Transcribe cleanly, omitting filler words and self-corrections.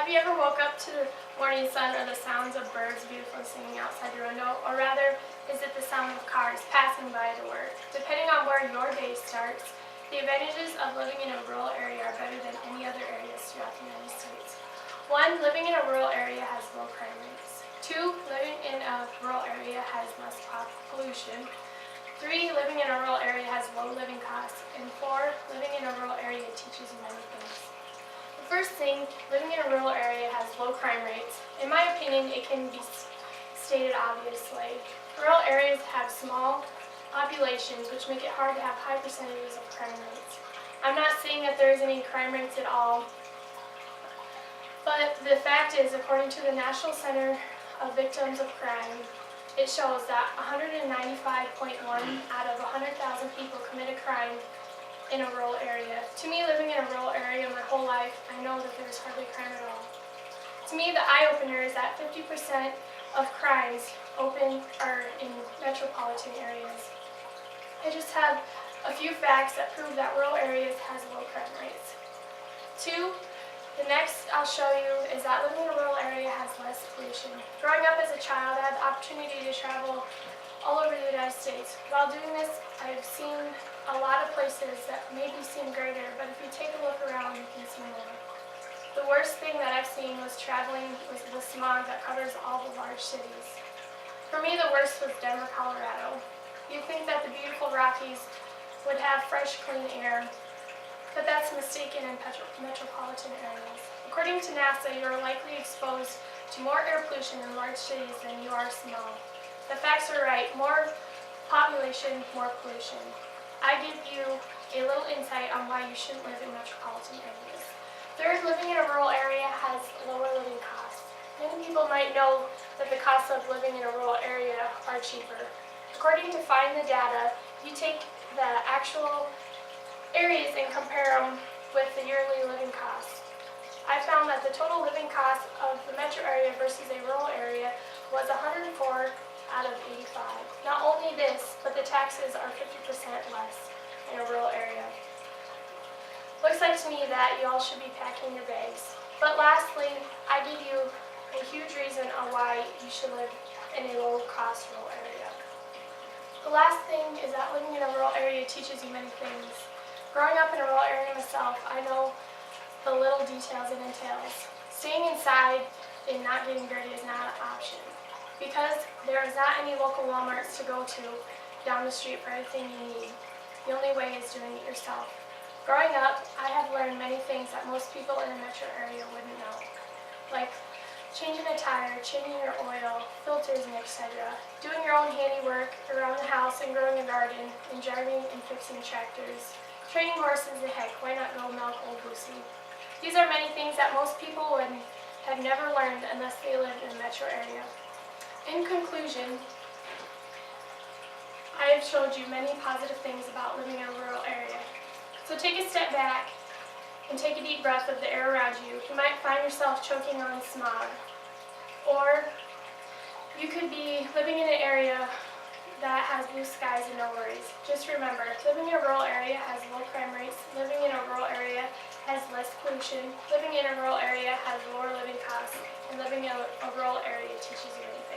Have you ever woke up to the morning sun or the sounds of birds beautifully singing outside your window? Or rather, is it the sound of cars passing by to work? Depending on where your day starts, the advantages of living in a rural area are better than any other areas throughout the United States. 1. Living in a rural area has low crime rates. 2. Living in a rural area has less pollution. 3. Living in a rural area has low living costs. And 4. Living in a rural area teaches you many things. The first thing, living in a rural area has low crime rates. In my opinion, it can be stated obviously. Rural areas have small populations, which make it hard to have high percentages of crime rates. I'm not saying that there is any crime rates at all, but the fact is, according to the National Center of Victims of Crime, it shows that 195.1 out of 100,000 people commit a crime in a rural area. To me, living in a rural area my whole life, I know that there's hardly crime at all. To me, the eye-opener is that 50% of crimes are in metropolitan areas. I just have a few facts that prove that rural areas has low crime rates. 2. The next I'll show you is that living in a rural area has less pollution. Growing up as a child, I had the opportunity to travel all over the United States. While doing this, I've seen a lot of places that maybe seem greater, but if you take a look around, you can see more. The worst thing that I've seen was traveling with the smog that covers all the large cities. For me, the worst was Denver, Colorado. You'd think that the beautiful Rockies would have fresh, clean air, but that's mistaken in metropolitan areas. According to NASA, you are likely exposed to more air pollution in large cities than you are smog. The facts are right. More population, more pollution. I give you a little insight on why you shouldn't live in metropolitan areas. 3rd, living in a rural area has lower living costs. Many people might know that the costs of living in a rural area are cheaper. According to Find the Data, you take the actual areas and compare them with the yearly living costs. I found that the total living cost of the metro area versus a rural area was 104 out of 85. Not only this, but the taxes are 50% less in a rural area. Looks like to me that you all should be packing your bags. But lastly, I give you a huge reason on why you should live in a low-cost rural area. The last thing is that living in a rural area teaches you many things. Growing up in a rural area myself, I know the little details it entails. Staying inside and not getting dirty is not an option, because there is not any local Walmarts to go to down the street for everything you need. The only way is doing it yourself. Growing up, I have learned many things that most people in the metro area wouldn't know, like changing a tire, changing your oil, filters, and etc. Doing your own handiwork around the house and growing a garden, and driving and fixing tractors. Training horses, the heck, why not go milk old Lucy? These are many things that most people would have never learned unless they lived in the metro area. In conclusion, I have showed you many positive things about living in a rural area. So take a step back and take a deep breath of the air around you. You might find yourself choking on smog. Or you could be living in an area that has blue skies and no worries. Just remember, living in a rural area has low crime rates. Living in a rural area has less pollution. Living in a rural area has lower living costs. And living in a rural area teaches you anything.